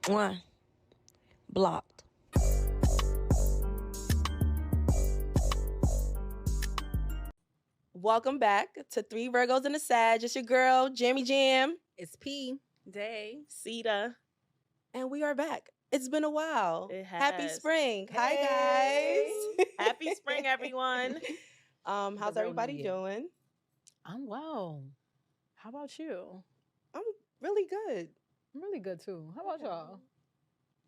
One. Blocked. Welcome back to Three Virgos and a Sag. It's your girl, Jammy Jam. It's P. Day. Sita. And we are back. It's been a while. It Happy has. spring. Hi, Hey. guys. Happy spring, everyone. How's real everybody new year. doing? I'm well. How about you? I'm really good. I'm really good too. How about y'all?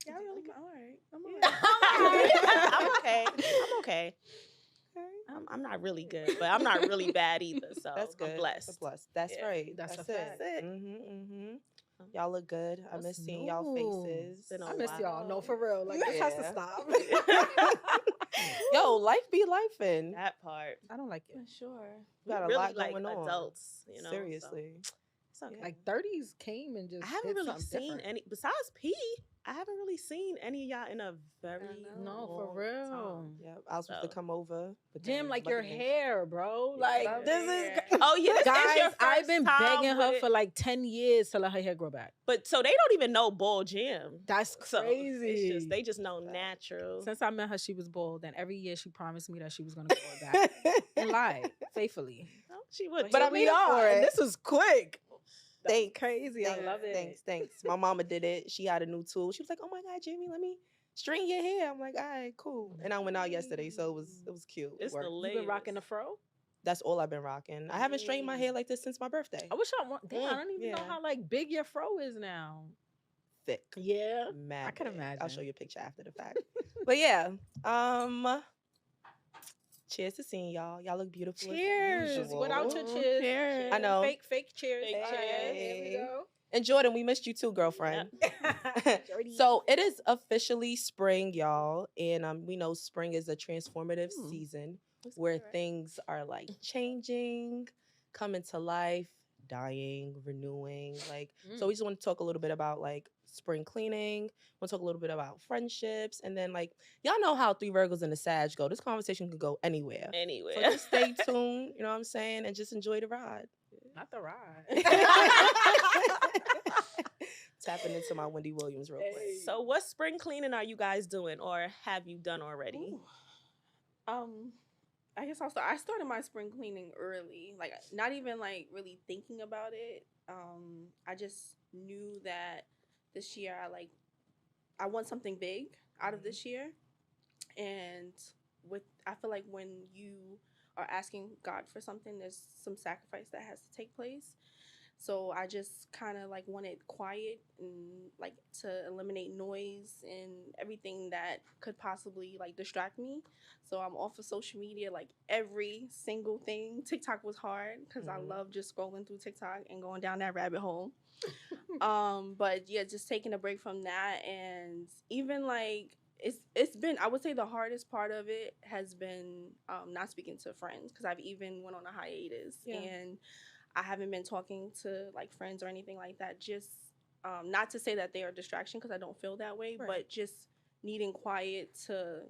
Yeah, I'm really good. All right. I'm I'm okay. I'm okay. I'm not really good, but I'm not really bad either. So That's good. I'm blessed. That's blessed. That's Yeah, right. that's a it. fact. Y'all look good. I What's miss seeing y'all new? faces. Been a I miss while. y'all. No, for real. Like this has to Yeah. stop. Yo, life be lifing. That part. I don't like it. Sure. We Got a really lot like going on. adults, you know. so Seriously. it's okay. Like 30s came and just I haven't did really something seen different. any besides P. I haven't really seen any of y'all in a very No, for long real. time. Yeah, I was supposed to So. come over. But Jam, then like your luckily- hair, bro. Yeah. Like Love this it. is Oh yeah, this is your guys. I've first been time begging her with for it. like 10 years to let her hair grow back. But so they don't even know bald Jim. That's So crazy. it's just they just know natural. Since I met her, she was bald, and every year she promised me that she was gonna grow it back and lied faithfully. Oh, she would. But Here I we made up are, for and it. this was quick. That's Thanks. crazy. I love it. Thanks. My mama did it. She had a new tool. She was like, "Oh my God, Jamie, let me straighten your hair." I'm like, "All right, cool." And I went out yesterday, so it was cute. It It's the worked. You been rocking the fro? That's all I've been rocking. I haven't straightened my hair like this since my birthday. I wish I want. Damn, I don't even know yeah. how like big your fro is now. Thick. Yeah, Mad I can big. I'll show imagine. you a picture after the fact. But yeah, cheers to seeing y'all. Y'all look beautiful. as Cheers. usual. Without your cheers. Cheers. I know. Fake cheers. Fake Here we cheers. go. And Jordan, we missed you too, girlfriend. Jordy. So it is officially spring, y'all, and we know spring is a transformative Hmm. season That's where correct. things are like changing, coming to life, dying, renewing. Like, so we just want to talk a little bit about like spring cleaning. We'll talk a little bit about friendships, and then like y'all know how Three Virgos and the Sag go. This conversation could go anywhere. Anyway. So just stay tuned, you know what I'm saying, and just enjoy the ride. Not the ride. Tapping into my Wendy Williams real quick. Hey. So what spring cleaning are you guys doing or have you done already? I guess I started my spring cleaning early, like not even like really thinking about it. I just knew that this year I want something big out of this year, and I feel like when you are asking God for something, there's some sacrifice that has to take place. So I just kind of like wanted quiet and like to eliminate noise and everything that could possibly like distract me. So I'm off of social media, like every single thing. TikTok was hard because I love just scrolling through TikTok and going down that rabbit hole. But yeah, just taking a break from that, and even like it's been, I would say the hardest part of it has been not speaking to friends, because I've even went on a hiatus and I haven't been talking to like friends or anything like that. Just not to say that they are a distraction, because I don't feel that way, Right. but just needing quiet to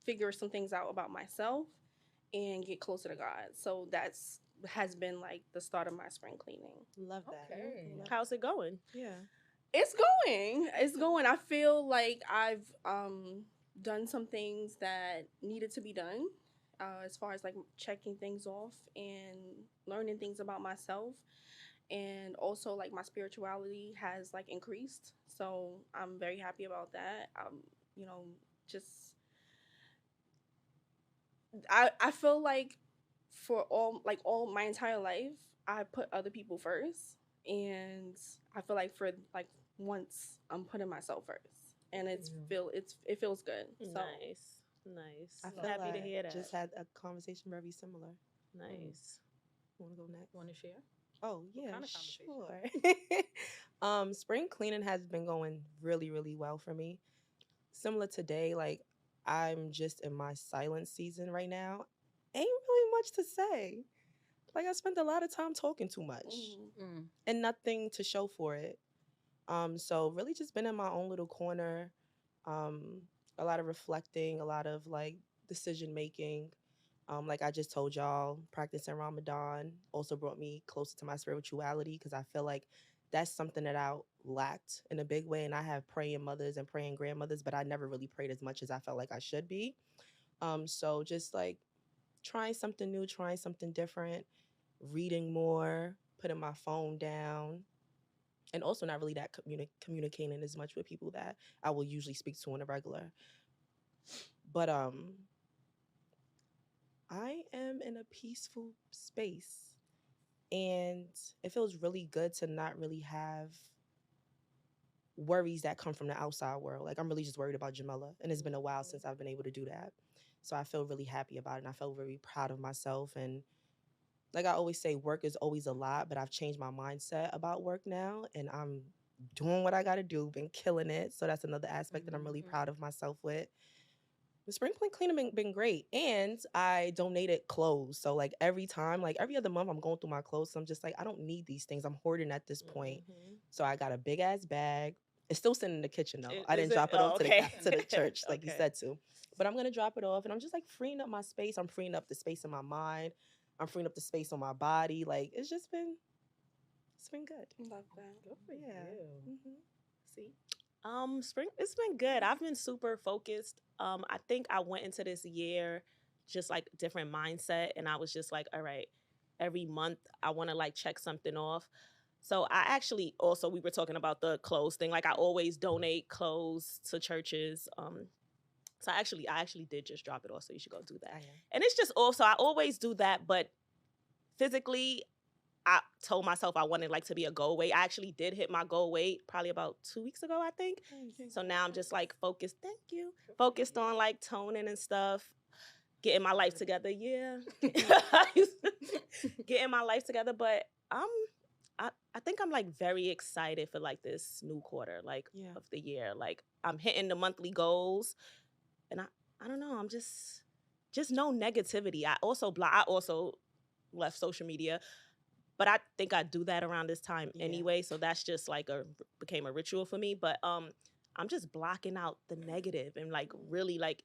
figure some things out about myself and get closer to God. So has been like the start of my spring cleaning. Love that. Okay. Love How's it going? Yeah. It's going. I feel like I've done some things that needed to be done, as far as like checking things off and learning things about myself, and also like my spirituality has like increased. So I'm very happy about that. You know, just I feel like for all my entire life I put other people first, and I feel like for like once I'm putting myself first, and it feels good. So Nice. I I'm feel happy to like hear that. just had a conversation very similar. Nice. Want to go next? Want to share? Oh yeah, kind of conversation? sure. Spring cleaning has been going really, really well for me. Similar today, like I'm just in my silent season right now. Ain't really much to say. Like I spent a lot of time talking too much and nothing to show for it. So really just been in my own little corner. A lot of reflecting, a lot of like decision making. Like I just told y'all, practicing Ramadan also brought me closer to my spirituality, because I feel like that's something that I lacked in a big way. And I have praying mothers and praying grandmothers, but I never really prayed as much as I felt like I should be. So just like trying something new, trying something different, reading more, putting my phone down, and also not really that communicating as much with people that I will usually speak to on a regular. But I am in a peaceful space, and it feels really good to not really have worries that come from the outside world. Like I'm really just worried about Jamila, and it's been a while since I've been able to do that. So I feel really happy about it, and I feel very proud of myself. And like I always say, work is always a lot, but I've changed my mindset about work now, and I'm doing what I got to do, been killing it. So that's another aspect that I'm really proud of myself with. The spring cleaning been great, and I donated clothes. So like every time, like every other month, I'm going through my clothes. So I'm just like, I don't need these things. I'm hoarding at this point. So I got a big ass bag. It's still sitting in the kitchen though. I didn't drop it off to the church like you said to. But I'm gonna drop it off, and I'm just like freeing up my space. I'm freeing up the space in my mind. I'm freeing up the space on my body. Like it's been good. Love that. Good for Yeah. you. See. Spring, it's been good. I've been super focused. I think I went into this year just like different mindset, and I was just like, all right, every month I want to like check something off. So I actually also, we were talking about the clothes thing. Like I always donate clothes to churches. So I actually did just drop it off. So you should go do that. And it's just also, I always do that, but physically, I told myself I wanted like to be a goal weight. I actually did hit my goal weight probably about 2 weeks ago, I think. So now I'm just like focused. Thank you. Focused on like toning and stuff, getting my life together. Yeah, getting my life together. But I think I'm like very excited for like this new quarter, like of the year. Like I'm hitting the monthly goals, and I don't know. I'm just no negativity. I also left social media. But I think I do that around this time anyway, so that's just like became a ritual for me. But I'm just blocking out the negative and like really like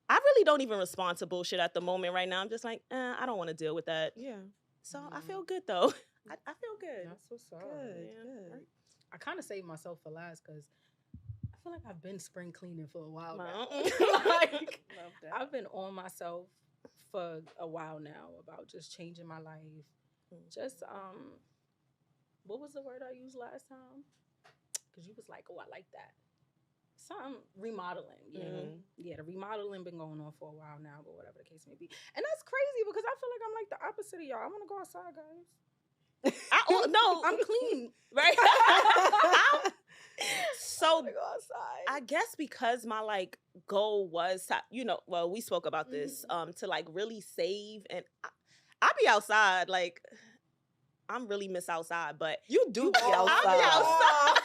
I really don't even respond to bullshit at the moment right now. I'm just like, I don't want to deal with that. Yeah. So I feel good though. I feel good. That's what's up. Good. Yeah. Good. I kind of saved myself for last because I feel like I've been spring cleaning for a while now. Wow. Like, Love that. I've been on myself for a while now about just changing my life. Just what was the word I used last time? Because you was like, oh, I like that. Some remodeling. Yeah, the remodeling been going on for a while now, but whatever the case may be. And that's crazy because I feel like I'm like the opposite of y'all. I want to go outside, guys. No, I'm clean. right? So Go outside. I guess because my like goal was to, well, we spoke about this to like really save, and I be outside like I'm really miss outside, but You do be outside. I be outside.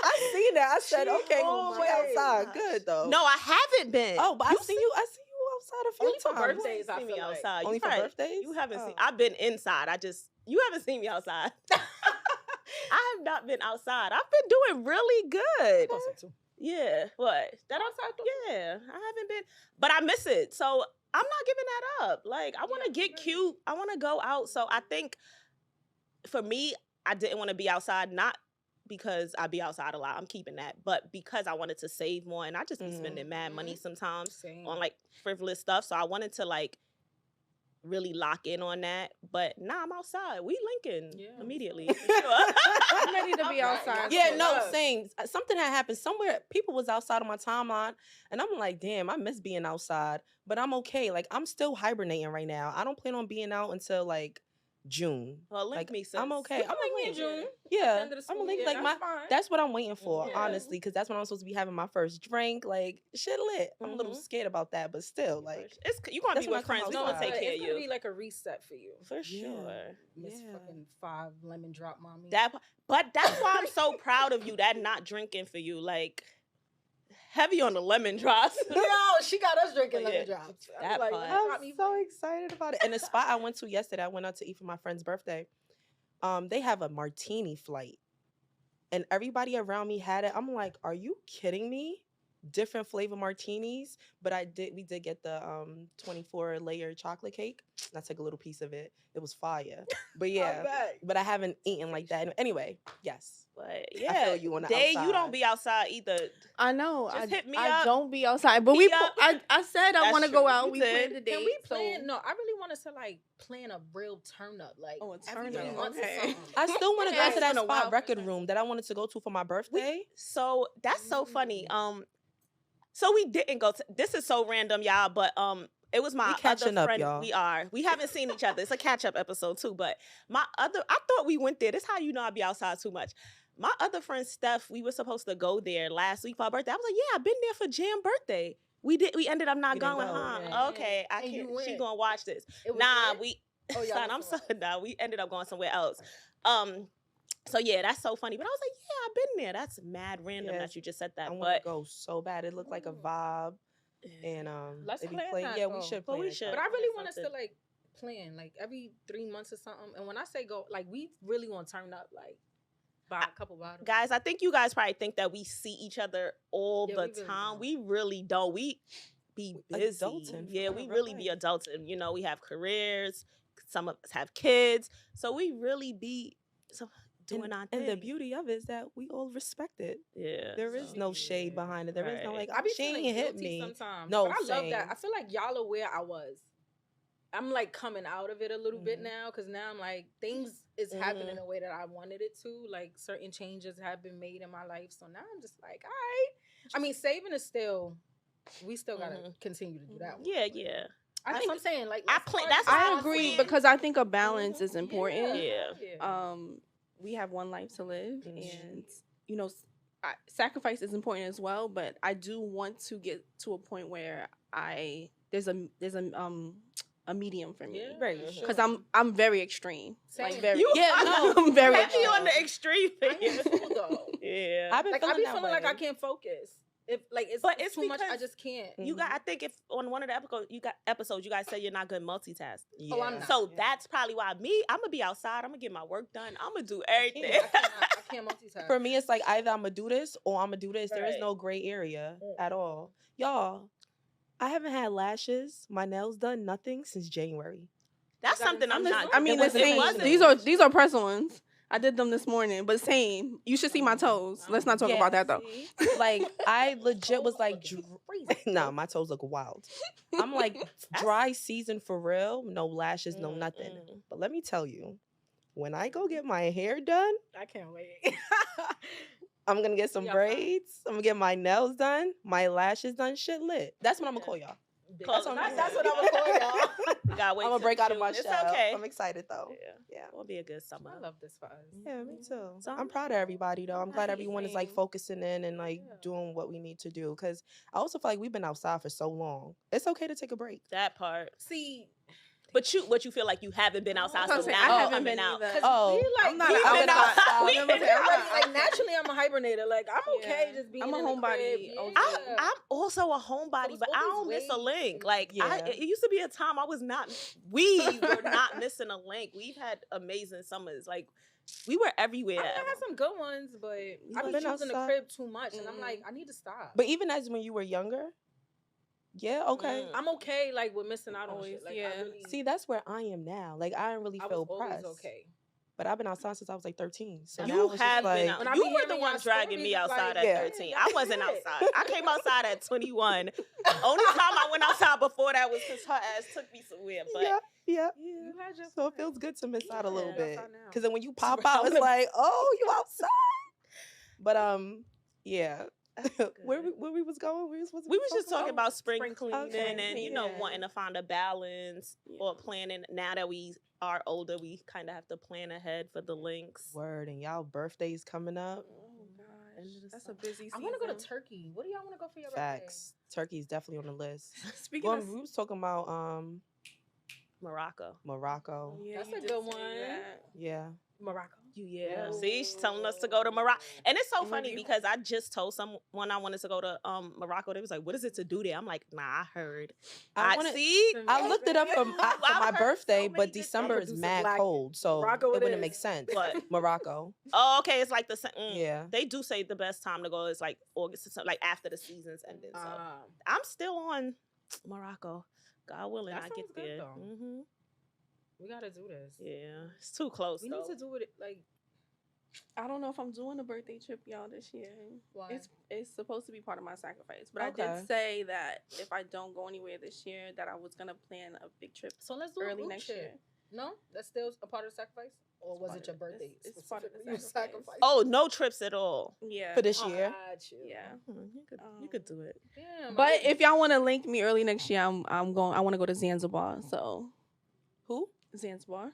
I seen that. I said, She okay, always we outside. Good though. No, I haven't been. Oh, but I see you outside a few Only for times. birthdays, I seen me feel like. outside. Only You for probably- birthdays? You haven't seen. Oh. I've been inside. You haven't seen me outside. I have not been outside. I've been doing really good. Awesome, too. Yeah. What? That outside? Yeah. I haven't been, but I miss it. So I'm not giving that up. Like I want to get cute. I want to go out. So I think for me, I didn't want to be outside, not because I be outside a lot. I'm keeping that, but because I wanted to save more, and I just be spending mad money sometimes Same. on like frivolous stuff. So I wanted to like really lock in on that. But now I'm outside. We linking immediately. For sure. I'm ready to be outside. Yeah, too. no, same. Something had happened somewhere. People was outside on my timeline, and I'm like, damn, I miss being outside, but I'm okay. Like, I'm still hibernating right now. I don't plan on being out until like June. Well, link Like, me, sis. I'm okay. I'm link me in like, June. yeah, End of the I'm school gonna link year, like that's fine. that's what I'm waiting for, Yeah. honestly, because that's when I'm supposed to be having my first drink. Like, shit lit. I'm a little scared about that, but still, like, You gonna That's be when with I come friends. We outside. gonna take care of It's gonna you be like a reset for you. for sure. Miss Yeah. fucking 5 lemon drop mommy. But that's why I'm so proud of you. That not drinking for you, like heavy on the lemon drops. No, she got us drinking But lemon yeah, drops. that part. I'm so excited about it. And the spot I went to yesterday, I went out to eat for my friend's birthday. They have a martini flight, and everybody around me had it. I'm like, are you kidding me? different flavor martinis, but we did get the 24 layer chocolate cake. And I took a little piece of it. It was fire. But yeah, but I haven't eaten like that. Anyway, yes. But I yeah, feel you on the Day, you outside. don't be outside either. I know. Just hit me I up. don't be outside, but Hit we. me up. I said I That's want to true. go out. You We did. planned the date. Can we plan? So No, I really want us to like plan a real turn up, like Oh, a every turn 3 up, months or okay. something. I still want to go Yeah, to it's that been a while spot for record turn room that I wanted to go to for my birthday. So that's so funny. So we didn't go to. This is so random, y'all. But it was my We other catching up, friend. y'all. We are. We haven't seen each other. It's a catch up episode too. But I thought we went there. This how you know I be outside too much. My other friend Steph, we were supposed to go there last week for our birthday. I was like, yeah, I've been there for Jam birthday. We ended up not We didn't going, go, huh? yeah. Okay, I And you can't. She went. gonna watch this. It was Nah, lit? we. Oh, y'all Son, went I'm somewhere sorry. Nah, we ended up going somewhere else. So yeah, that's so funny. But I was like, yeah, I've been there. That's mad random Yes. that you just said that. I want But to go so bad. It looked like a vibe. And Let's they be plan playing. that, Yeah, though. we should Well, plan. we it, should. though. But I plan really want us to something. like plan like every 3 months or something. And when I say go, like we really want to turn up, like buy a couple bottles. guys, I think you guys probably think that we see each other all Yeah, the we really time. don't. We really don't. We be busy. Adulting, Yeah, for we real really be life. adulting. You know, we have careers. Some of us have kids. So we really be doing our thing. And the beauty of it is that we all respect it. Yeah. There is so- no shade behind it. There is no Right. like, I be she feeling ain't hit guilty me. sometimes. No, but I love that. same. I feel like y'all are where I was. I'm like coming out of it a little bit Mhm. now because now I'm like things is happening in a way that I wanted it to. Like certain changes have been made in my life, so now I'm just like, all right. I mean, saving is still. We still gotta Mhm. continue to do that. One. Yeah, yeah. That's think what I'm saying. Like I let's plan- start that's why small. I agree saying- because I think a balance is important. Yeah. We have one life to live, Mhm. and you know, sacrifice is important as well. But I do want to get to a point where there's a medium for me Yeah, Right. for because sure. I'm very extreme. Same. Like very. You Yeah, are- no, I'm very Maybe you on extreme. the extreme. I am too, though. Yeah. I've been Like I feeling be that feeling like I way. can't focus. If like it's, But it's it's too much, I because just can't. You got. I think if on one of the episodes, you guys say you're not good multitask. Yeah. Oh, I'm not. So Yeah. that's probably why I'm gonna be outside. I'm gonna get my work done. I'm gonna do I everything. can't multitask. For me, it's like either I'm gonna do this or I'm gonna do this. There is Right. no gray area Mm. at all. Y'all, I haven't had lashes, my nails done, nothing since January. That's You gotta- something I'm I'm not. just- I mean, It the wasn't same. intentional. These are press ons. I did them this morning, but same. You should see my toes. Let's not talk Yeah, about that though. see? Like I legit was like, Toes looking nah, my toes look wild. I'm like dry season for real. No lashes, no nothing. But let me tell you, when I go get my hair done, I can't wait. I'm gonna get some Yeah. braids. I'm gonna get my nails done, my lashes done. Shit lit. That's what I'm gonna call y'all. Call- That's what I'm gonna call y'all. You gotta wait I'm gonna till break out of June. my It's shell. okay. I'm excited though. Yeah, Yeah. it'll be a good summer. I love this for us. Yeah, me too. So I'm proud of everybody though. I'm glad Nice. everyone is like Same. focusing in and like Yeah. doing what we need to do. Cause I also feel like we've been outside for so long. It's okay to take a break. That part. See, But you feel like you haven't been outside, That's so what I'm now saying. I you're haven't coming been out. either. Oh, we like I'm not we an been outside. outside. We We been been outside. outside. like naturally I'm a hibernator. Like I'm okay Yeah. just being I'm a in the homebody crib. also. Yeah. I'm also a homebody, it's but all I these don't miss a ways. link. Like Yeah. it used to be a time I was not. We were not missing a link. We've had amazing summers. Like we were everywhere. I mean, I had some good ones, but I've been been choosing the outside. crib too much, and I'm Mhm. like, I need to stop. But even as when you were younger, yeah, okay. Mm. I'm okay, like with missing out on Always, shit. Like, yeah. I really, See, that's where I am now. Like I don't really I feel was always pressed. okay. But I've been outside since I was like 13. So now You it's just have been like, out. When I You be were the hearing one y'all dragging stories, me it's outside like, at yeah. 13. yeah, I wasn't that's it. outside. I came outside at 21. Only time I went outside before that was because her ass took me somewhere. But yeah. You had your So it fun. feels good to miss out a little Yeah. bit. Outside now. Because then when you pop right. out, it's like, oh, you outside. But yeah. where we was going? We was just talking about spring cleaning cleaning, and yeah. wanting to find a balance or planning. Now that we are older, we kind of have to plan ahead for the links. Word, and y'all birthdays coming up. Oh End gosh, of the that's a summer. busy season. I want to go to Turkey. What do y'all want to go for your Facts. Turkey's definitely on the list. Speaking Well, of, we was talking about Morocco. Morocco. yeah, That's you a did good say one. that. Yeah. Morocco. Yeah. Oh. See, she's telling us to go to Morocco. And it's so funny Maybe. because I just told someone I wanted to go to Morocco. They was like, what is it to do there? I'm like, nah, I heard. I wanted. see. I looked it up for I've my heard birthday, so but many good December things. is I'ma do some mad black- cold, so Morocco it it wouldn't is. make sense. What? Morocco. Oh, okay. It's like the Yeah. They do say the best time to go is like August or something, like after the season's ended. So I'm still on Morocco. God willing, That I get sounds good, there. though. Mm-hmm. we gotta do this. Yeah, it's too close. We though. need to do it like I don't know if I'm doing a birthday trip, y'all, this year. why? It's supposed to be part of my sacrifice, but I Okay. did say that if I don't go anywhere this year, that I was gonna plan a big trip So let's do a early group next trip. year. No, that's still a part of the sacrifice, or It's was part it your of the- birthday? it's part of the specifically? You sacrifice. Oh, no trips at all. Yeah, For this Oh, year. got you. yeah. You could do it. Damn, But I if y'all want to link me early next year, I'm going. I want to go to Zanzibar. So Who? Zanzibar.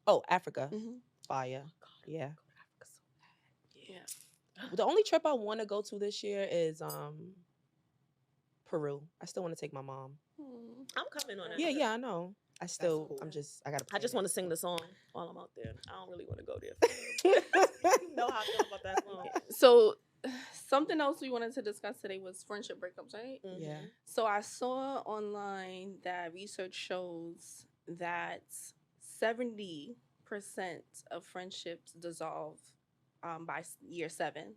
Oh, Africa. Mm-hmm. Fire. Yeah. Yeah. The only trip I want to go to this year is Peru. I still want to take my mom. I'm coming on that. Yeah, trip. yeah, I know. I still, cool. I gotta. I just plan want to sing the song while I'm out there. I don't really want to go there. You know how I feel about that song. So something else we wanted to discuss today was friendship breakups, right? Mhm. Yeah. So I saw online that research shows that 70% of friendships dissolve by year 7.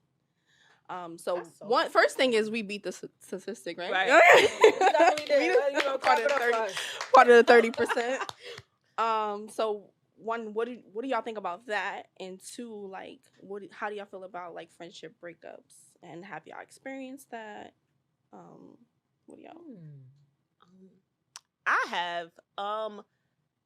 So That's so one first thing is we beat the statistic, right? Right. definitely did. You know, part clap of it up the for 30, us. part of the 30%. So one, what do y'all think about that? And two, like, how do y'all feel about like friendship breakups? And have y'all experienced that? What do y'all? I have.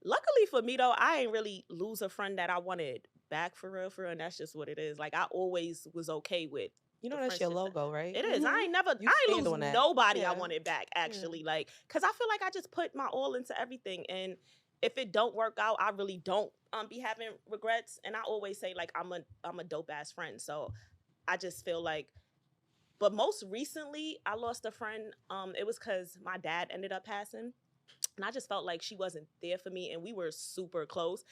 Luckily for me though, I ain't really lose a friend that I wanted back for real, and that's just what it is. Like I always was okay with. You know the that's your friendships that- logo, right? It is. I ain't never. You I ain't stand lose on that. nobody I Yeah. wanted back. Actually, like, cause I feel like I just put my all into everything, and if it don't work out, I really don't be having regrets. And I always say like I'm a dope ass friend. So I just feel like. But most recently, I lost a friend. It was cause my dad ended up passing, and I just felt like she wasn't there for me, and we were super close.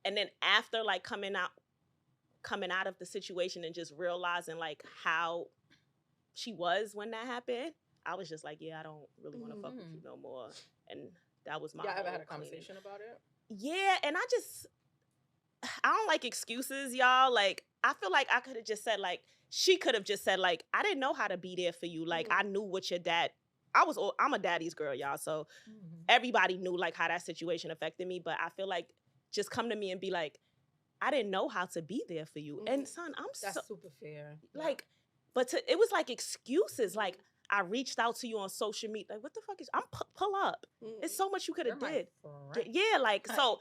And then after like coming out of the situation and just realizing like how she was when that happened, I was just like, yeah, I don't really want to fuck with you no more. And that was my. Y'all ever whole had a cleaning. conversation about it? Yeah, and I don't like excuses, y'all. Like, I feel like I could have just said like she could have just said like I didn't know how to be there for you. Like I knew what your dad. I'm a daddy's girl, y'all. So everybody knew like how that situation affected me. But I feel like just come to me and be like, I didn't know how to be there for you. And son, That's so super fair. like, but it was like excuses. Like I reached out to you on social media. Like what the fuck is? Pull up. It's so much you could have did. Yeah, like so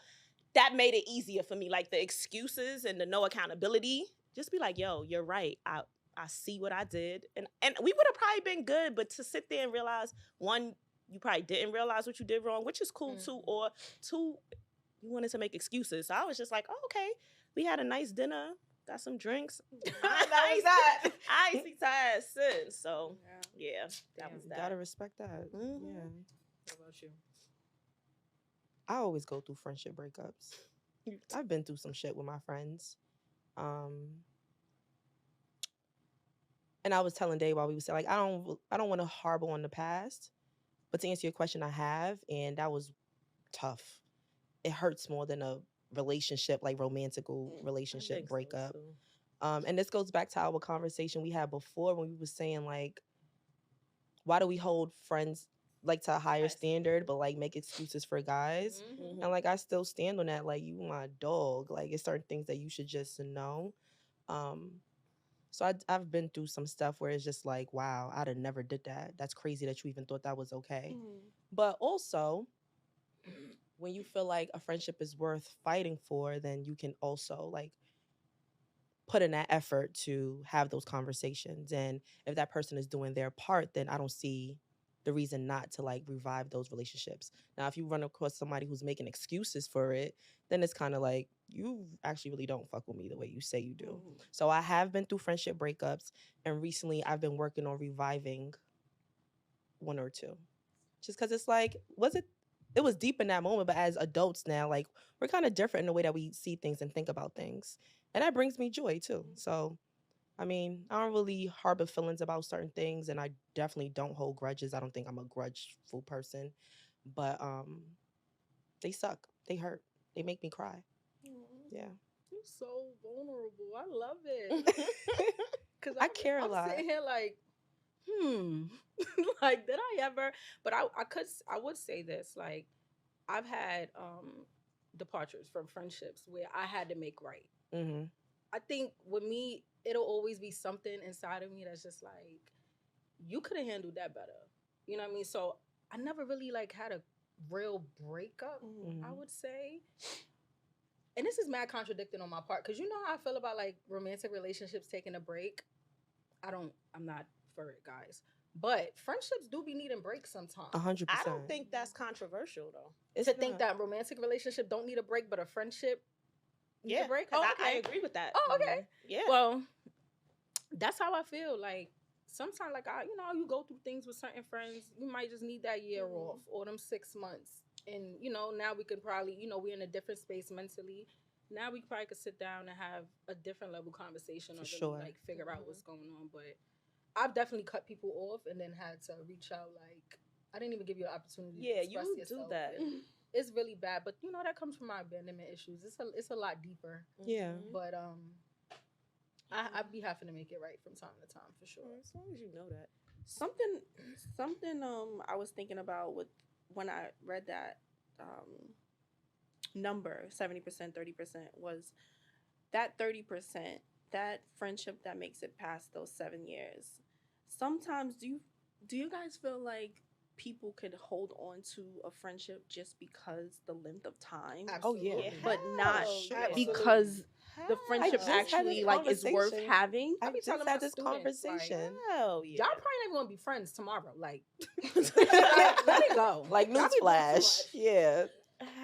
that made it easier for me. Like the excuses and the no accountability. Just be like, yo, you're right. I see what I did. And we would have probably been good, but to sit there and realize, one, you probably didn't realize what you did wrong, which is cool too, or two, you wanted to make excuses. So I was just like, oh, okay. We had a nice dinner, got some drinks. I ain't see tired since. So yeah, that was You that. gotta respect that. Mhm. Yeah. What about you? I always go through friendship breakups. I've been through some shit with my friends. And I was telling Dave while we were saying, like, I don't want to harbor on the past. But to answer your question, I have, and that was tough. It hurts more than a relationship, like romantical relationship breakup. And this goes back to our conversation we had before when we were saying, like, why do we hold friends like to a higher standard, but like make excuses for guys? Mhm. And like I still stand on that. Like, you my dog. Like, it's certain things that you should just know. So I've been through some stuff where it's just like, wow, I'd have never did that. That's crazy that you even thought that was okay. But also, when you feel like a friendship is worth fighting for, then you can also like put in that effort to have those conversations. And if that person is doing their part, then I don't see the reason not to like revive those relationships. Now, if you run across somebody who's making excuses for it, then it's kind of like, you actually really don't fuck with me the way you say you do. So I have been through friendship breakups, and recently I've been working on reviving one or two. Just because it's like, it was deep in that moment, but as adults now, like we're kind of different in the way that we see things and think about things. And that brings me joy too. So I mean, I don't really harbor feelings about certain things, and I definitely don't hold grudges. I don't think I'm a grudgeful person, but they suck. They hurt. They make me cry. Yeah. You're so vulnerable. I love it. Cause I care a I'm lot. sitting here like, like did I ever? But I would say this, like I've had departures from friendships where I had to make right. Mm-hmm. I think with me, it'll always be something inside of me that's just like, you could have handled that better. You know what I mean? So I never really like had a real breakup, I would say. And this is mad contradicting on my part, because you know how I feel about like romantic relationships taking a break. I'm not for it, guys. But friendships do be needing breaks sometimes. 100%. I don't think that's controversial though. It's Think that romantic relationship don't need a break, but a friendship need a break. Oh, I agree with that. Oh, okay. Yeah. Well, that's how I feel. Like sometimes, like you go through things with certain friends. You might just need that year off or them 6 months. And now we could probably, we're in a different space mentally. Now we probably could sit down and have a different level conversation or really like figure out what's going on. But I've definitely cut people off and then had to reach out. Like I didn't even give you an opportunity. to express you yourself. do that. It's really bad, but that comes from my abandonment issues. It's a lot deeper. Yeah. But I'd be having to make it right from time to time for sure. As long as you know that. Something I was thinking about when I read that number 70%, 30% was that 30%, that friendship that makes it past those 7 years. Sometimes do you guys feel like people could hold on to a friendship just because the length of time? Absolutely. Oh yeah. But not Absolutely. because the I friendship just had actually this like is worth conversation. having. I be just telling had my this students, like, conversation. Hell yeah. Y'all probably not even gonna be friends tomorrow. Like, let it go. Like Y'all be doing too newsflash. much. Yeah.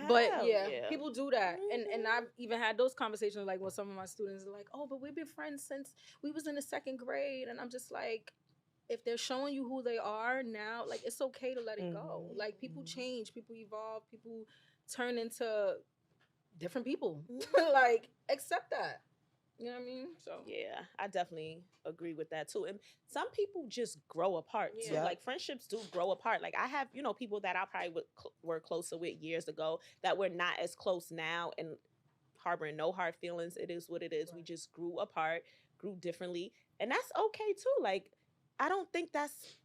But Hell yeah, people do that, and I've even had those conversations like with some of my students. Are like, oh, but we've been friends since we was in the 2nd grade, and I'm just like, if they're showing you who they are now, like it's okay to let it go. Like people change, people evolve, people turn into different people. Like accept that. You know what I mean? So yeah, I definitely agree with that too. And some people just grow apart too. Yeah. Like friendships do grow apart. Like I have, people that I probably were closer with years ago that we're not as close now and harboring no hard feelings. It is what it is. Right. We just grew apart, grew differently, and that's okay too. Like I don't think that's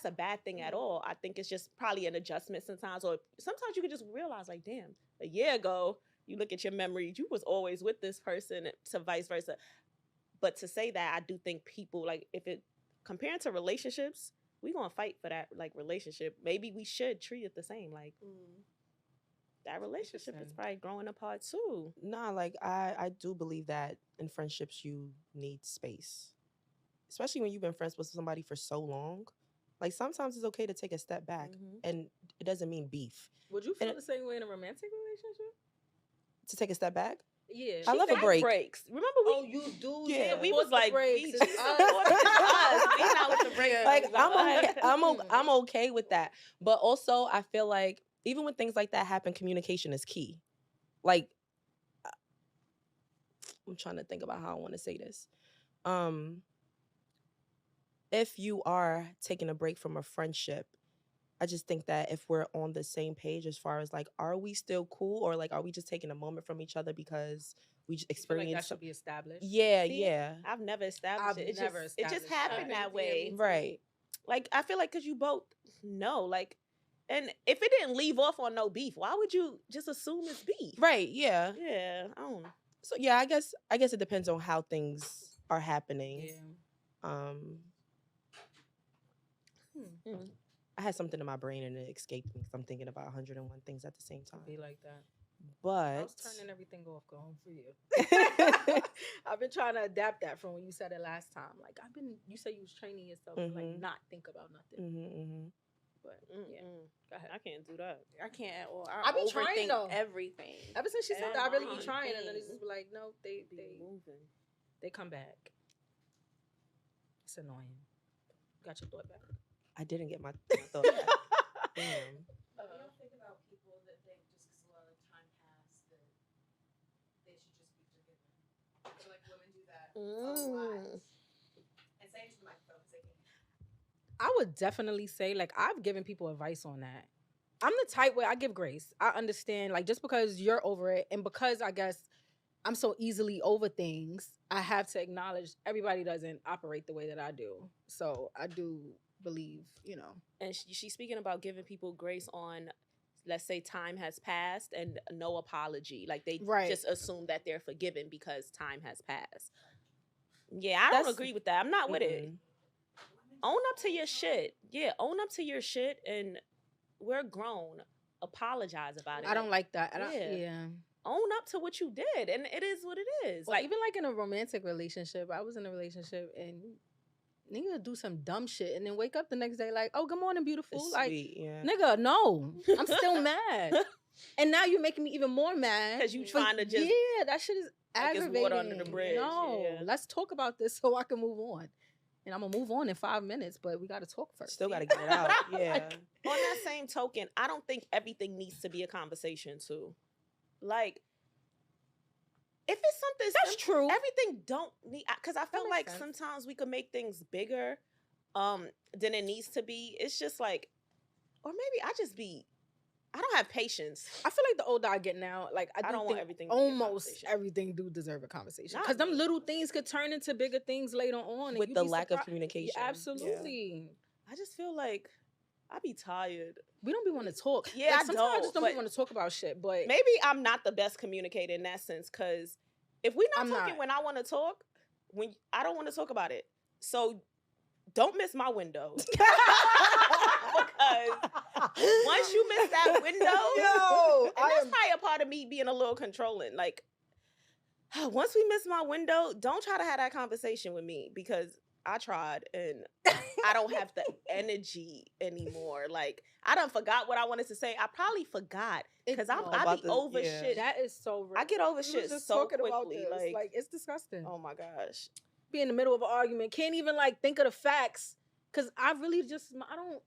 a bad thing at all. I think it's just probably an adjustment sometimes, or sometimes you can just realize like, damn, a year ago, you look at your memories, you was always with this person, to vice versa. But to say that, I do think people, like, if it, comparing to relationships, we gonna fight for that, like, relationship. Maybe we should treat it the same. Like, that relationship is probably growing apart too. Nah, like, I do believe that in friendships, you need space. Especially when you've been friends with somebody for so long. Like, sometimes it's okay to take a step back. And it doesn't mean beef. Would you feel the same way in a romantic relationship? To take a step back? Yeah. I love a break. Breaks. Remember we? Oh, you do? Yeah, we was like, breaks. We not with the breaks. Like, I'm okay with that. But also, I feel like even when things like that happen, communication is key. Like, I'm trying to think about how I want to say this. If you are taking a break from a friendship, I just think that if we're on the same page as far as like, are we still cool, or like, are we just taking a moment from each other because we just experienced? Like that should be established. Yeah, See, yeah. I've never established it. It just happened that way, right? Like I feel like because you both know, like, and if it didn't leave off on no beef, why would you just assume it's beef? Right? Yeah. Yeah. I don't know. So yeah, I guess it depends on how things are happening. Yeah. I had something in my brain and it escaped me because I'm thinking about 101 things at the same time. Be like that. But I was turning everything off going for you. I've been trying to adapt that from when you said it last time. Like you said you was training yourself to like not think about nothing. But yeah, go ahead. I can't do that. I can't at all. I be trying though. Everything. Ever since she said that, I really be trying, and then Everything. it's just be like, no, they moving. They come back. It's annoying. Got your thought back. I didn't get my thought back. Damn. What do y'all think about Mm. I would definitely say, like, I've given people advice on that. I'm the type where I give grace. I understand, like, just because you're over it, and because I guess I'm so easily over things, I have to acknowledge everybody doesn't operate the way that I do. So I do believe, And she's speaking about giving people grace on, let's say, time has passed and no apology. Like they Right. just assume that they're forgiven because time has passed. Yeah, I don't That's- agree with that. I'm not with it. Mm-mm. Own up to your shit. Yeah, own up to your shit, and we're grown. Apologize about it. I don't like that. Yeah. Yeah. Own up to what you did, and it is what it is. Like, even like in a romantic relationship, I was in a relationship and nigga do some dumb shit and then wake up the next day like, oh, good morning, beautiful. It's Like, sweet, yeah. nigga, no, I'm still mad. And now you're making me even more mad. 'Cause you for- trying to just, yeah, that shit is like, it's aggravating. water under the bridge, No, yeah. let's talk about this so I can move on. And I'm gonna move on in 5 minutes, but we gotta talk first. Still got to get it out. Yeah. On that same token, I don't think everything needs to be a conversation too. Like, if it's something That's true. everything don't need, because I feel makes like sense. sometimes we could make things bigger than it needs to be. It's just like, or maybe I don't have patience. I feel like the older I get now, like I, I do don't want think everything to be a almost conversation. everything do deserve a conversation. Not Because them me. little things could turn into bigger things later on. and With you'd the be lack of surprised. communication. Yeah, absolutely. I just feel like I be tired. We don't be want to talk. Yeah, Like, I sometimes don't, I just don't but want to talk about shit. But Maybe I'm not the best communicator in that sense, because if we're not I'm talking not. when I want to talk, when I don't want to talk about it, so don't miss my window. Because once you miss that window, Yo, and that's probably a part of me being a little controlling. Like, once we miss my window, don't try to have that conversation with me, because I tried and I don't have the energy anymore. Like, I done forgot what I wanted to say. I probably forgot because I about be the- over yeah. shit. that is so real. I get over We was shit just so talking about quickly. this. Like, It's disgusting. oh my gosh. Be in the middle of an argument, can't even like think of the facts. Cause I really just I don't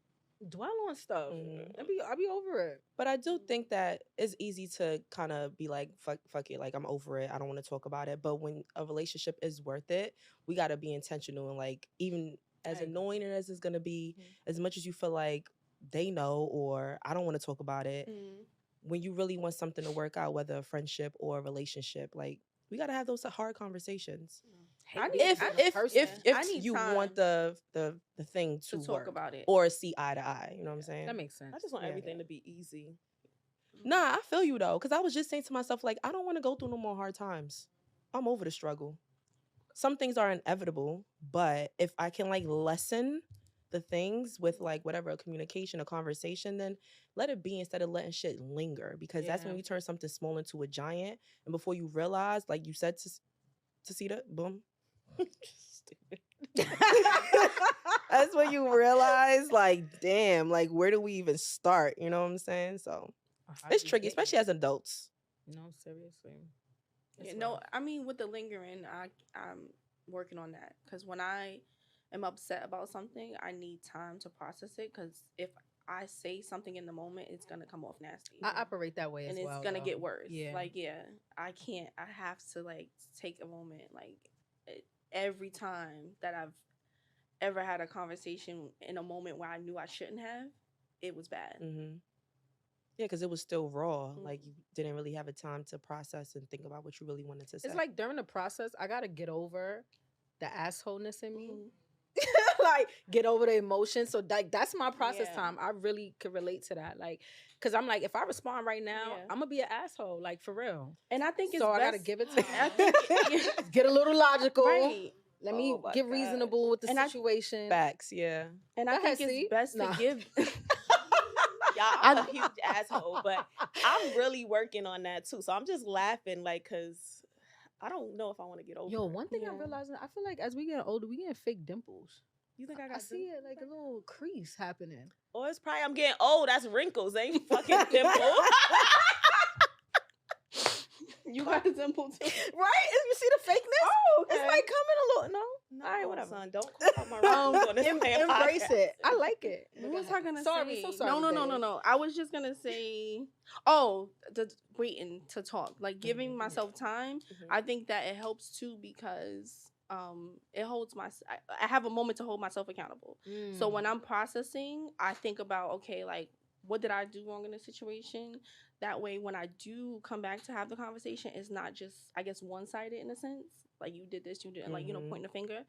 dwell on stuff. Mhm. I be over it. But I do think that it's easy to kind of be like, fuck it, like I'm over it. I don't want to talk about it. But when a relationship is worth it, we got to be intentional. And like, even as I agree. annoying as it's going to be, as much as you feel like they know or I don't want to talk about it, when you really want something to work out, whether a friendship or a relationship, like we got to have those hard conversations. I need If to have a if person. if I need you time want the thing to to talk work about it. or see eye to eye, you know what I'm saying? That makes sense. I just want Yeah. everything to be easy. Nah, I feel you though, because I was just saying to myself, like, I don't want to go through no more hard times. I'm over the struggle. Some things are inevitable, but if I can like lessen the things with like whatever a communication, a conversation, then let it be instead of letting shit linger. Because that's when Yeah. you turn something small into a giant, and before you realize, like you said to see that, boom. Stupid. That's when you realize, like, damn, like where do we even start? You know what I'm saying? So it's tricky, especially as adults. No, seriously. Yeah, no, I mean with the lingering, I'm working on that because when I am upset about something, I need time to process it. Because if I say something in the moment, it's gonna come off nasty, I operate that way and as it's well. gonna though. get worse. Yeah. Like I can't. I have to like take a moment. Like every time that I've ever had a conversation in a moment where I knew I shouldn't have, it was bad. Mm-hmm. Yeah, because it was still raw. Like you didn't really have a time to process and think about what you really wanted to say. It's like during the process, I gotta get over the assholeness in me. Mhm. Like get over the emotion. So that's my process Yeah. time. I really could relate to that. Like, cause I'm like, if I respond right now, Yeah. I'm gonna be an asshole. Like for real. And I think it's So I best, gotta give it to I think get a little logical. right. Let me Oh my get gosh. reasonable with the And I- situation. facts, yeah. And Go I think ahead, see? it's best Nah. to give. Y'all, I'm a huge asshole, but I'm really working on that too. So I'm just laughing, like, because I don't know if I want to get over Yo, it. one thing Yeah. I'm realizing, I feel like as we get older, we getting fake dimples. You think I I got see it like a little crease happening. Or it's probably I'm getting old. That's wrinkles. Ain't fucking dimple. You got a dimple too. Right? You see the fakeness? Oh, It's like coming a little. No, No, all right, whatever. son, don't call out my wrinkles on this damn Embrace podcast. it. I like it. What was I gonna Sorry, say? so sorry, No. babe. I was just gonna say, waiting to talk, like giving myself time. Mhm. I think that it helps too because it holds I have a moment to hold myself accountable. So when I'm processing, I think about, okay, like, what did I do wrong in the situation? That way, when I do come back to have the conversation, it's not just, I guess, one-sided in a sense. Like, you did this, you didn't, like, pointing the finger.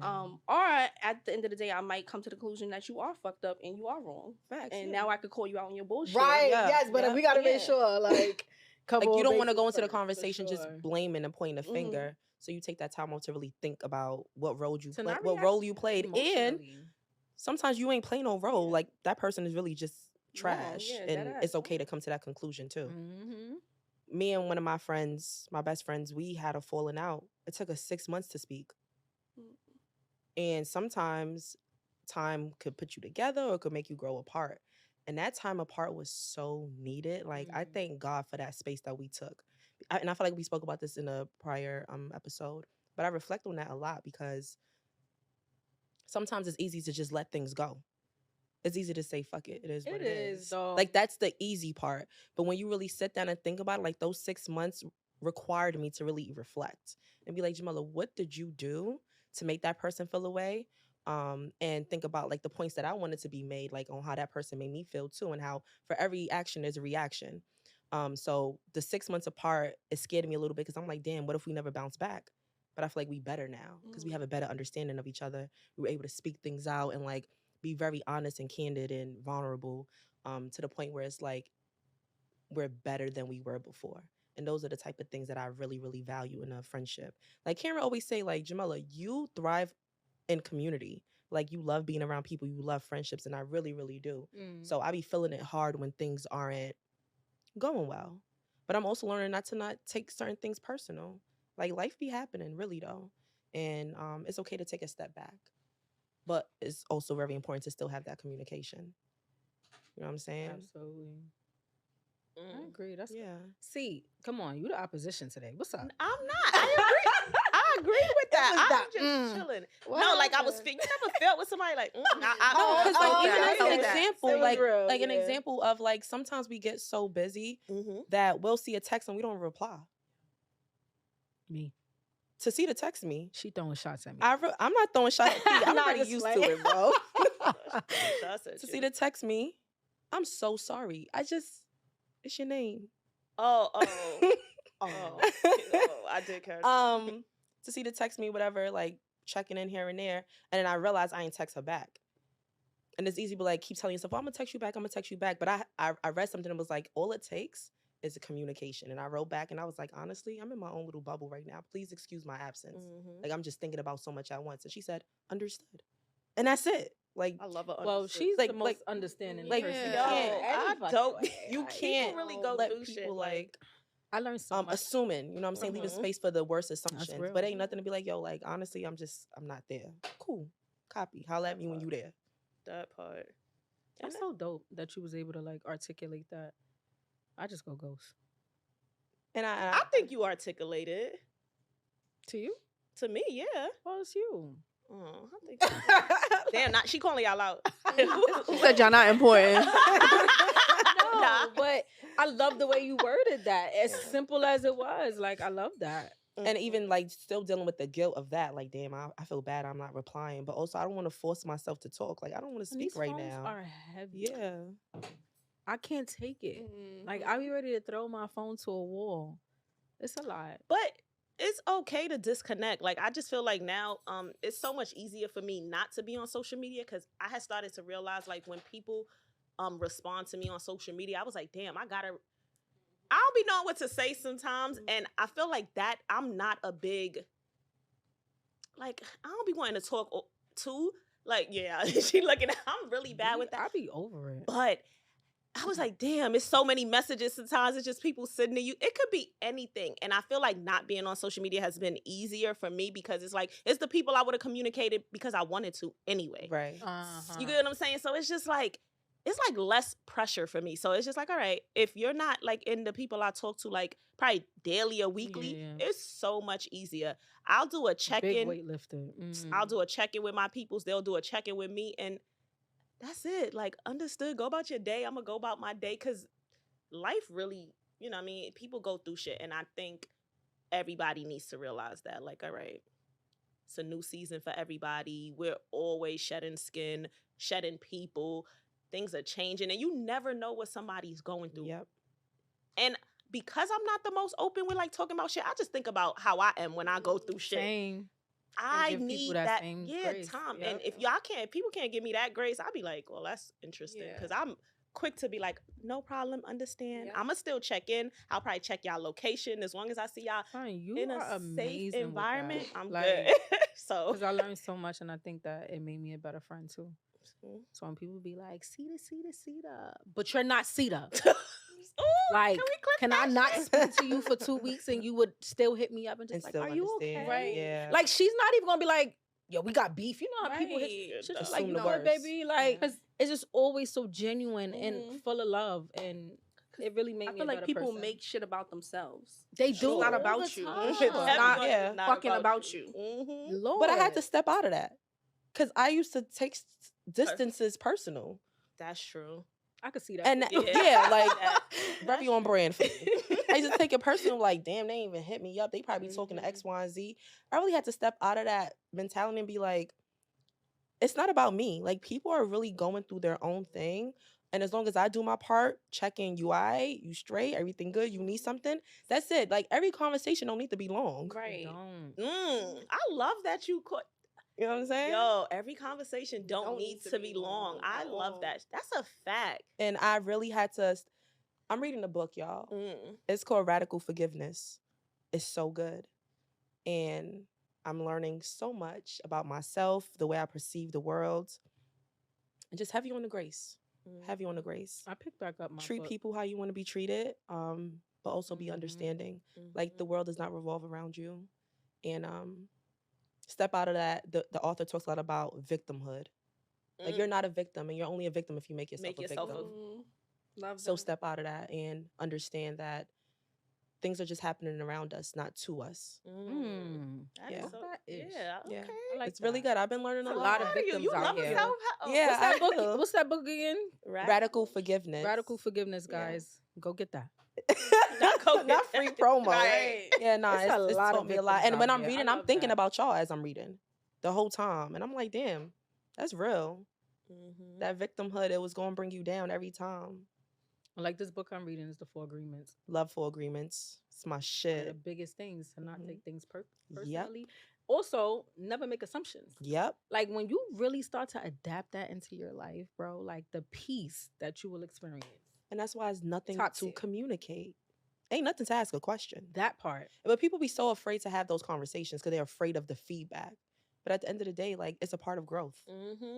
Or at the end of the day, I might come to the conclusion that you are fucked up and you are wrong. Facts, And yeah. now I could call you out on your bullshit. Right. Yeah, Yes, but yeah, we got to make yeah. sure, like, cover Like, all you don't want to bases go into the first, for conversation just sure. blaming and pointing a Mhm. finger. So you take that time off to really think about what role you To play, not what react role you played, and emotionally. sometimes you ain't playing no role. Yeah. Like, that person is really just Wrong, trash, yeah, and deadass, it's okay yeah. to come to that conclusion too. Mm-hmm. Me and one of my friends, my best friends, we had a falling out. It took us 6 months to speak. Mm. And sometimes time could put you together or it could make you grow apart. And that time apart was so needed. Like, I thank God for that space that we took. And I feel like we spoke about this in a prior episode, but I reflect on that a lot because sometimes it's easy to just let things go. It's easy to say, fuck it. It is what it is. Though. Like, that's the easy part. But when you really sit down and think about it, like, those 6 months required me to really reflect and be like, Jamila, what did you do to make that person feel away? And think about, like, the points that I wanted to be made, like, on how that person made me feel too, and how for every action there's a reaction. So the 6 months apart, it scared me a little bit because I'm like, damn, what if we never bounce back? But I feel like we better now because we have a better understanding of each other. We were able to speak things out and, like, be very honest and candid and vulnerable, to the point where it's like we're better than we were before. And those are the type of things that I really, really value in a friendship. Like, Karen always say, like, Jamila, you thrive in community. Like, you love being around people, you love friendships, and I really, really do. So I be feeling it hard when things aren't going well. But I'm also learning not to take certain things personal. Like, life be happening, really, though. And it's okay to take a step back. But it's also very important to still have that communication. You know what I'm saying? Absolutely. I agree. That's Yeah. See, come on, you the opposition today. What's up? I'm not. I agree. I agree with that. was I'm that, just chilling. What No, like, I was. happened? You never felt with somebody like. No, I because, like, even I as feel an that. example, It was like, real, an yeah. example of, like, sometimes we get so busy Mm-hmm. that we'll see a text and we don't reply. Me. To see the text me, She throwing shots at me. I'm not throwing shots at P. I'm Nah, already just used playing. to it, bro. To To see the text me, I'm so sorry. It's your name. Oh. I did care. To see the text me, whatever, like, checking in here and there, and then I realized I ain't text her back. And it's easy to, like, keep telling yourself, oh, I'm gonna text you back. But I read something that was like, all it takes is a communication. And I wrote back and I was like, honestly, I'm in my own little bubble right now. Please excuse my absence. Mm-hmm. Like, I'm just thinking about so much at once. And she said, understood. And that's it. Like, I love her. Well, she's Like- the most understanding like, person. you Yo, can't- I Any don't. fucking way. you Like, can't really go let through people shit, like I learned so much. assuming, you know what I'm saying, leaving Mhm. space for the worst assumptions. real. But ain't nothing to be like, yo, like, honestly, I'm not there. Cool. Copy. Holla at me when you there. That part. That's so dope that you was able to like articulate that. I just go ghost. And I think you articulated. To you? To me, yeah. Well, it's you. Oh, I think. Damn, not she calling y'all out. She said y'all not important. No, but I love the way you worded that. As simple as it was. Like, I love that. and even like still dealing with the guilt of that, like, damn, I feel bad I'm not replying. But also I don't want to force myself to talk. Like, I don't want to And speak these right phones now. are heavy. Yeah. I can't take it. Like, I be ready to throw my phone to a wall. It's a lot. But it's okay to disconnect. Like, I just feel like now it's so much easier for me not to be on social media because I had started to realize, like, when people respond to me on social media, I was like, damn, I don't be knowing what to say sometimes. And I feel like that I'm not a big, like, I don't be wanting to talk too. Like, yeah, she looking at, I'm really bad with that. I be over it. But I was like, damn, it's so many messages sometimes. It's just people sitting to you. It could be anything. And I feel like not being on social media has been easier for me because it's like, it's the people I would have communicated because I wanted to anyway. Right. You get what I'm saying? So it's just like, it's like less pressure for me. So it's just like, all right, if you're not like in the people I talk to like probably daily or weekly, Yeah. it's so much easier. I'll do a check-in. Big weightlifter. I'll do a check-in with my peoples. They'll do a check-in with me. And that's it. Like, understood. Go about your day. I'm going to go about my day because life really, you know what I mean? People go through shit. And I think everybody needs to realize that. Like, all right, It's a new season for everybody. We're always shedding skin, shedding people. Things are changing, and you never know what somebody's going through. Yep. And because I'm not the most open with like talking about shit, I just think about how I am when I go through shit. Same. I give people need that that same yeah, grace. time. Yep. And if people can't give me that grace, I'll be like, well, that's interesting. Yeah. Because I'm quick to be like, no problem, understand. Yep. I'ma still check in. I'll probably check y'all location as long as I see y'all Fine, you in a are safe amazing environment. with that. I'm Like, good. So because I learned so much, and I think that it made me a better friend too. So when people be like, Cedar, but you're not Cedar. Ooh, Like, can we clip can I that not shit? speak to you for 2 weeks and you would still hit me up and And just like, still are you understand. okay? Right. Yeah. Like, she's not even gonna be like, yo, we got beef. You know how people hit. Right. She's just Assume like, you the know what, worst. baby? Like, Yeah. it's just always so genuine Mhm. and full of love, and it really made I me feel a like better people person. make shit about themselves. They It's do not all about the you. time. It's not Everybody Yeah. is not fucking about you. Mhm. Lord. But I had to step out of that because I used to take distances personal. That's true. I could see that. And for you. yeah, like That- very on brand for me. I used to take it personal, like, damn, they ain't even hit me up. They probably be talking to Mhm. X, Y, and Z. I really had to step out of that mentality and be like, it's not about me. Like, people are really going through their own thing. And as long as I do my part, checking you alright, you straight, everything good, you need something, that's it. Like, every conversation don't need to be long. Right. Don't. I love that you caught. You know what I'm saying? Yo, every conversation don't Don't need to be long. I at love all. that. That's a fact. And I really had to. I'm reading a book, y'all. It's called Radical Forgiveness. It's so good. And I'm learning so much about myself, the way I perceive the world, and just have you on the grace. Have you on the grace. I picked back up my Treat book. people how you want to be treated, but also be Mhm. understanding. Like, the world does not revolve around you. And step out of that. The author talks a lot about victimhood. Like, you're not a victim, and you're only a victim if you make yourself Make a yourself victim. Love So that. step out of that and understand that things are just happening around us, not to us. That Yeah. is so, That is. yeah, okay. Yeah. I like It's really that. good. I've been learning It's a a lot. lot of How are victims you out love here. yourself? Yeah, What's that I book? do. What's that book again? Radical Forgiveness. Radical Forgiveness, Yeah. guys. Go get that. Not free promo. Right. Yeah, nah, It's a it's lot taught of me a lot. victims And when out I'm here. I reading, I'm love thinking that. about y'all as I'm reading the whole time. And I'm like, damn, that's real. That victimhood, it was going to bring you down every time. Like this book I'm reading is The Four Agreements. Love for agreements. It's my One of the shit. biggest things to not Mhm. take things Yep. personally. Also, never make assumptions. Yep. Like when you really start to adapt that into your life, bro, like the peace that you will experience. And that's why it's nothing Top to tier. communicate. Ain't nothing to ask a question. That part. But people be so afraid to have those conversations because they're afraid of the feedback. But at the end of the day, like, it's a part of growth.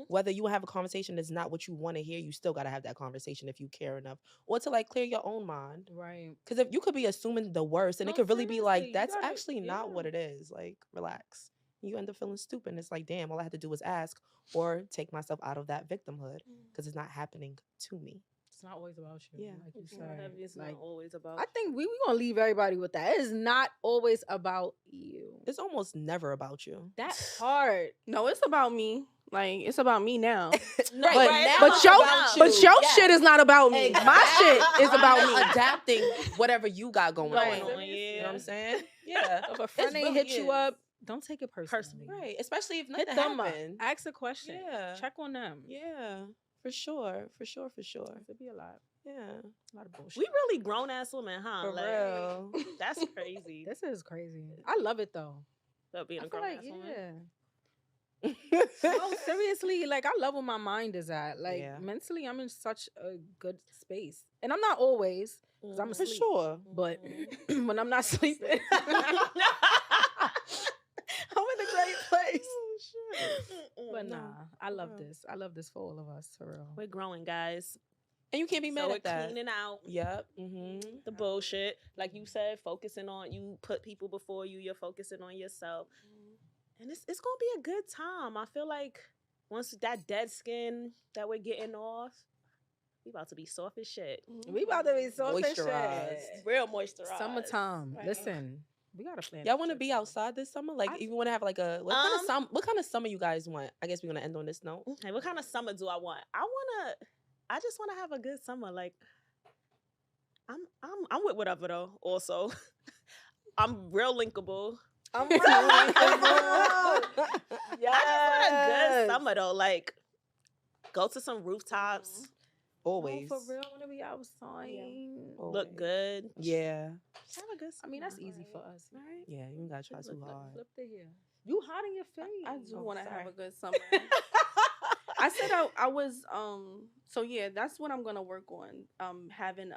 Whether you have a conversation that's not what you want to hear, you still got to have that conversation if you care enough. Or to, like, clear your own mind. Right. Because if you could be assuming the worst, and it No, could really be seriously, like, you that's gotta- actually not yeah. what it is. Like, relax. You end up feeling stupid. And it's like, damn, all I had to do was ask or take myself out of that victimhood because it's not happening to me. It's not always about you. Yeah. Like you It's said. not Like, always about. I think we gonna leave everybody with that. It is not always about you. It's almost never about you. That part. No, it's about me. Like, it's about me now. No, But right, now but it's your about But you. your Yes. shit is not about me. My shit is I'm about not me. adapting whatever you got going Right. on. Yeah. You know what I'm saying? Yeah. If a friend ain't really hit you is. up, don't take it personally. Right. Especially if Hit nothing them up. happened. Ask a question. Yeah. Check on them. Yeah. For sure. For sure. For sure. It'd be a lot. Yeah. A lot of bullshit. We really grown ass women, huh? For Like, real. That's crazy. This is crazy. I love it though. About being I a feel grown like ass woman. No, seriously, like I love where my mind is at. Like Yeah. mentally, I'm in such a good space, and I'm not always because I'm For asleep. sure. But when I'm not sleeping, I'm in a great place. But No, nah, I for love real. this. I love this for all of us, for real. We're growing, guys. And you can't be mad So we're at that. cleaning out Yep. Mm-hmm. the bullshit. Like you said, focusing on you put people before you, you're focusing on yourself. And it's gonna be a good time. I feel like once that dead skin that we're getting off, we about to be soft as shit. We about to be so Moisturized. Real moisturized. Summertime. Right. Listen, we gotta plan. Y'all this want to trip, be though. outside this summer? Like, I- if you want to have like a what kind of summer you guys want? I guess we're gonna end on this note. Okay, what kind of summer do I want? I just wanna have a good summer. Like I'm with whatever though, also. I'm real linkable. I'm right. I just want a good summer though. Like, go to some rooftops, Always. No, for real, I want to be outside. look Always. good. Yeah. Just have a good I mean, that's summer. easy for us. Right? Yeah, you ain't gotta try too hard. Flip to here. You hot in your face. I do Oh, want to sorry. have a good summer. I said I was so yeah, that's what I'm gonna work on. Having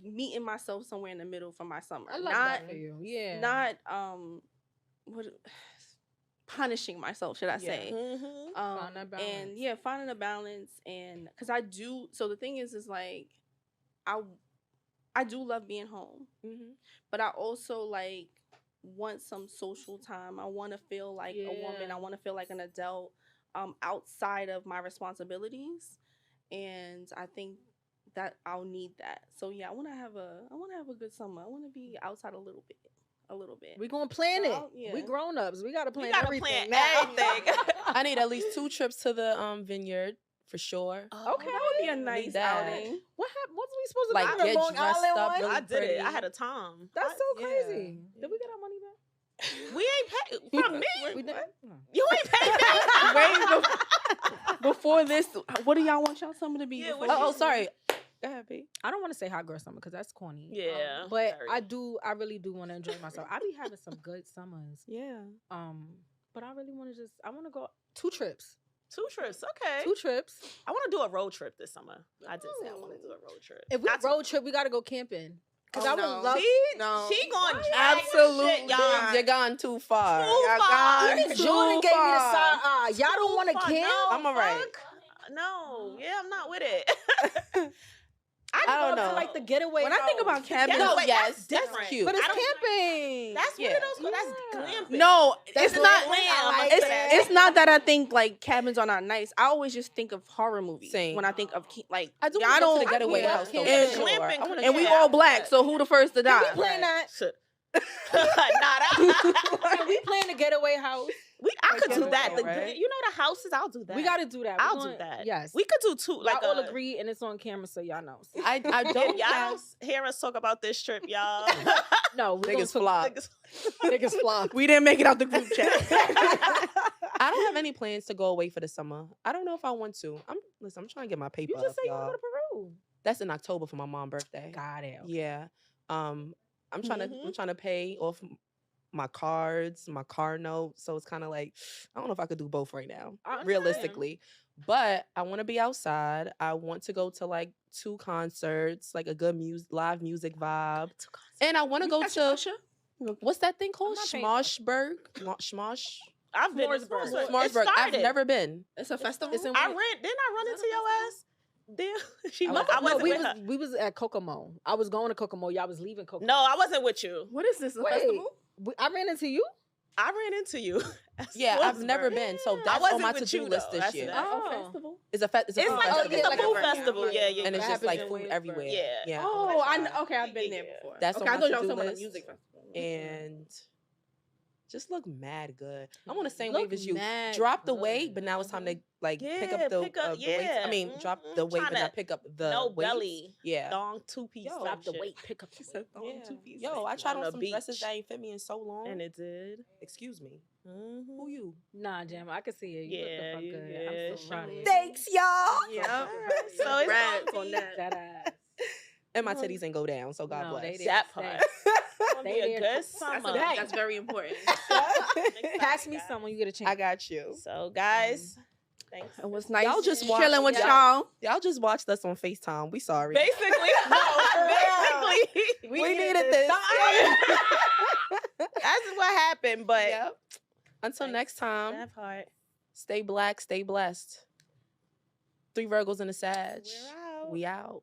meeting myself somewhere in the middle for my summer. I love not that for you. Yeah. not what punishing myself, should I say. Mm-hmm. Find that And balance. yeah, finding a balance, and because I do, so the thing is like I do love being home, but I also like want some social time. I want to feel like a woman. I Yeah. want to feel like an adult outside of my responsibilities, and I think that I'll need that. So yeah, I want to have a good summer. I want to be outside a little bit. We gonna plan So it. I'll- yeah. We grown ups. We gotta plan We gotta everything. plan now. everything. I need at least 2 trips to the vineyard for sure. Okay. That would be a nice that. outing. What happened? Wasn't we supposed to Like, go to the get Long dressed Island up one? really I did it. I pretty. had a time. That's so Yeah. crazy. Did we get our money back? We ain't paid from me. We did. You ain't paid me. Wait, before this, what do y'all want y'all summer to be? Yeah, before what Oh, you- this? sorry. Go ahead, P. I don't want to say hot girl summer because that's corny. Yeah, but very. I really do want to enjoy myself. I be having some good summers. Yeah. But I really want to I want to go 2 trips. 2 trips. Okay. 2 trips. I want to do a road trip this summer. I did say I want to do a road trip. If we Not too- road trip, we got to go camping. Because Oh, I would no. love. No. She going Absolutely shit, y'all. You're gone too far. Too Y'all far. gone Even too Jordan gave me the far. side eye. Y'all don't want to Fuck, camp? no, I'm alright. fuck. No, yeah, I'm not with it. I don't Go to, know. like the getaway. When I think house. about camping, Yeah, No, but yes, that's that's different. cute. But it's I don't- camping. That's Yeah. one of those. That's Yeah. glamping. no, That's it's not. glam. I like It's, that. it's not that I think like cabins are not nice. I always just think of horror movies Same. when I think of like I do y'all want to go to don't the getaway yeah, house though. and for sure. glamping I wanna could- and we Yeah, all I black, bet. so who the first to Can we die? plan that? Shit. Nah, Can we plan a getaway house? I could do getaway, that. right? You know the houses. I'll do that. We got to do that. I'll We do gonna- that. Yes. We could do 2. Like Y'all all a- agree, and it's on camera, so y'all know. I If don't y'all have hear us talk about this trip, y'all. No, we niggas flop. flop. Niggas flop. We didn't make it out the group chat. I don't have any plans to go away for the summer. I don't know if I want to. I'm trying to get my paper You just up, say you want y'all. to go to Peru. That's in October for my mom's birthday. Got it. Yeah. I'm trying to Mhm. I'm trying to pay off my cards, my car note. So it's kind of like I don't know if I could do both right now, I understand. realistically. But I want to be outside. I want to go to like 2 concerts, like a good live music vibe, and I want to go to what's that thing called? not paying- Schmoshberg. Schmosh. I've been to S'moresburg. S'moresburg. It Schmorsburg. I've started. never been. It's a festival. It's in I didn't I run into your ass? There, she I must. wasn't- I wasn't we with was her. we was at Kokomo. I was going to Kokomo. Y'all was leaving Kokomo. No, I wasn't with you. What is this? A Wait. festival? I ran into you. I ran into you. at Yeah, I've never S'moresburg. been. So I that's on wasn't my with to-do you, list though. this That's year. it. A Oh. festival. It's a It's food like festival. it's a like a food restaurant. festival. Yeah, yeah. and it's That just like happens in food Williamsburg. everywhere. Yeah. Yeah. Oh, okay, I've been Yeah. there before. That's okay, on I my thought y'all to-do talking about a list. music festival. And just look mad good. I'm on the same Look wave as you. mad Drop the good. weight, but now it's time to like pick Yeah, up the pick up- the weights. I yeah, mean, drop the weight, but tryna- not pick up the No weights. belly. Yeah. Long 2-piece. Yo, Drop the shit. weight. Pick up the weight. Yeah. Yo, I tried on on the some dresses beach. that ain't fit me in so long. And it did. Excuse me. Who Mm-hmm. you? Nah, Jam, I can see it. You Yeah, look the you- fuck good. yeah, I'm so proud of you. she- Thanks, y'all. Yeah. So it's Congrats gonna on be that. That ass. And my titties ain't go down, so God No, bless. they did. that Stay. part. It's gonna be They a there. good That's summer. That's very important. Pass me some when you get a chance. I got you. So guys, thanks. It was nice. Y'all just chilling with y'all- y'all. Y'all just watched us on FaceTime. We sorry. Basically, basically, We needed this. That's what happened. But Yep. Until Thanks. next time, that part. stay black, stay blessed. 3 Virgos and a Sag. We're out. We out.